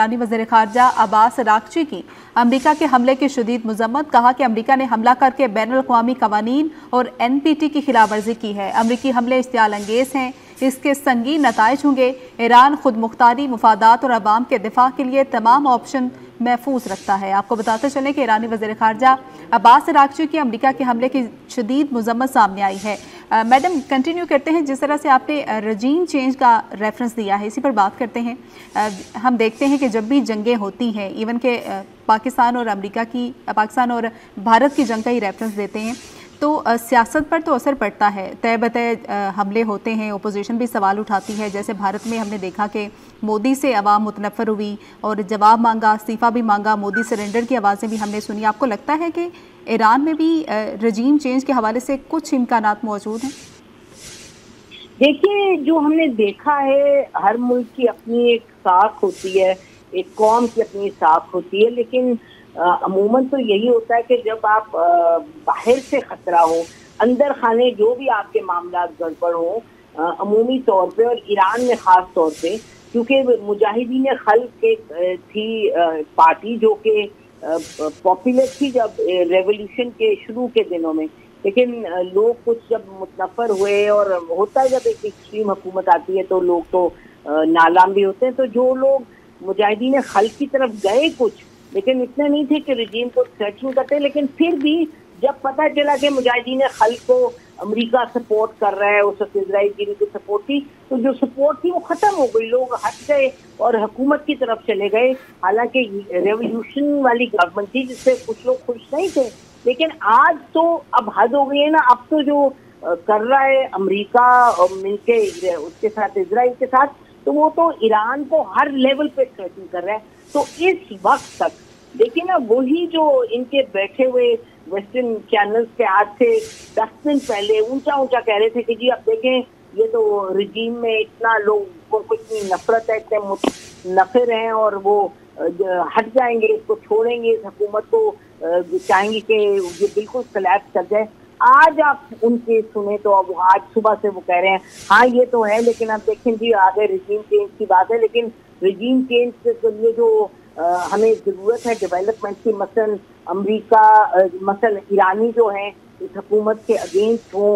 ईरानी वज़ीर ख़ारजा अब्बास अराग़ची की अमरीका के हमले की शदीद मज़म्मत। कहा कि अमरीका ने हमला करके बैनुल-अक़वामी क़वानीन और NPT की खिलाफ वर्जी की है। अमरीकी हमले इश्तियाल अंगेज़ हैं, इसके संगीन नताइज होंगे। ईरान खुद मुख्तारी, मुफादात और अवाम के दिफा के लिए तमाम ऑप्शन महफूज रखता है। आपको बताते चलें कि ईरानी वज़ीर ख़ारजा अब्बास अराग़ची की अमरीका के हमले की शदीद मज़म्मत सामने आई है। मैडम कंटिन्यू करते हैं, जिस तरह से आपने रजीम चेंज का रेफरेंस दिया है इसी पर बात करते हैं। हम देखते हैं कि जब भी जंगें होती हैं, इवन के पाकिस्तान और भारत की जंग का ही रेफरेंस देते हैं, तो सियासत पर तो असर पड़ता है। तय बतय हमले होते हैं, अपोजिशन भी सवाल उठाती है। जैसे भारत में हमने देखा कि मोदी से अवाम मुतनफ़र हुई और जवाब मांगा, इस्तीफ़ा भी मांगा, मोदी सरेंडर की आवाज़ें भी हमने सुनी। आपको लगता है कि ईरान में भी रजीम चेंज के हवाले से कुछ इम्कानात मौजूद हैं? देखिए, जो हमने देखा है, हर मुल्क की अपनी एक साख होती है, एक कौम की अपनी साख होती है, लेकिन अमूमन तो यही होता है कि जब आप बाहर से खतरा हो, अंदर खाने जो भी आपके मामला गड़बड़ हो, अमूमी तौर पे और ईरान में ख़ास तौर पे, क्योंकि मुजाहिदीन खल्क थी पार्टी जो कि पॉपुलर थी जब रेवोल्यूशन के शुरू के दिनों में, लेकिन लोग कुछ जब मुतनफ़र हुए, और होता है जब एक एक्सट्रीम हुकूमत आती है तो लोग तो नालाम भी होते हैं। तो जो लोग मुजाहिदीन खल्क की तरफ गए कुछ, लेकिन इतने नहीं थे कि रजीम को थ्रेटन करते, लेकिन फिर भी जब पता चला कि मुजाहिदीन खल्क को अमेरिका सपोर्ट कर रहा है, उस वक्त इजराइल की भी सपोर्ट थी, तो जो सपोर्ट थी वो ख़त्म हो गई, लोग हट गए और हुकूमत की तरफ चले गए। हालांकि रेवोल्यूशन वाली गवर्नमेंट थी जिससे कुछ लोग खुश नहीं थे, लेकिन आज तो अब हद हो गई है ना। अब तो जो कर रहा है अमेरिका मिलके उसके साथ, इजराइल के साथ, तो वो तो ईरान को हर लेवल पे थ्रेटन कर रहा है। तो इस वक्त तक देखिए ना, वही जो इनके बैठे हुए वेस्टर्न चैनल्स के आज से 10 दिन पहले ऊंचा ऊंचा कह रहे थे कि जी अब देखें, ये तो रजीम में इतना लोगों को इतनी नफरत है, इतने मुतनफ़िर हैं और वो हट जाएंगे, इसको छोड़ेंगे, इस हुकूमत को चाहेंगे कि ये बिल्कुल कोलैप्स कर जाए। आज आप उनके सुने तो अब आज सुबह से वो कह रहे हैं हाँ ये तो है, लेकिन अब देखें जी आगे रजीम चेंज की बात है, लेकिन रजीम चेंज के लिए जो हमें ज़रूरत है डेवलपमेंट की, मसलन अमेरिका, मसलन ईरानी जो हैं इस हुकूमत के अगेंस्ट हो,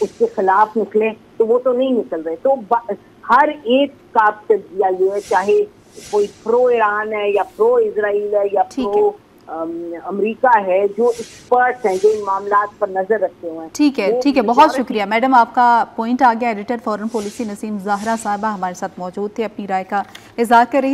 उसके खिलाफ निकले, तो वो तो नहीं निकल रहे। तो हर एक का तजिया ये है, चाहे कोई प्रो ईरान है या प्रो इजराइल है या प्रो अमेरिका है, जो एक्सपर्ट्स हैं जो इन मामलात पर नजर रखते हुए हैं। ठीक है, बहुत शुक्रिया मैडम, आपका पॉइंट आ गया। Editor foreign policy Naseem Zahra साहबा हमारे साथ मौजूद थे, अपनी राय का इज़हार कर रही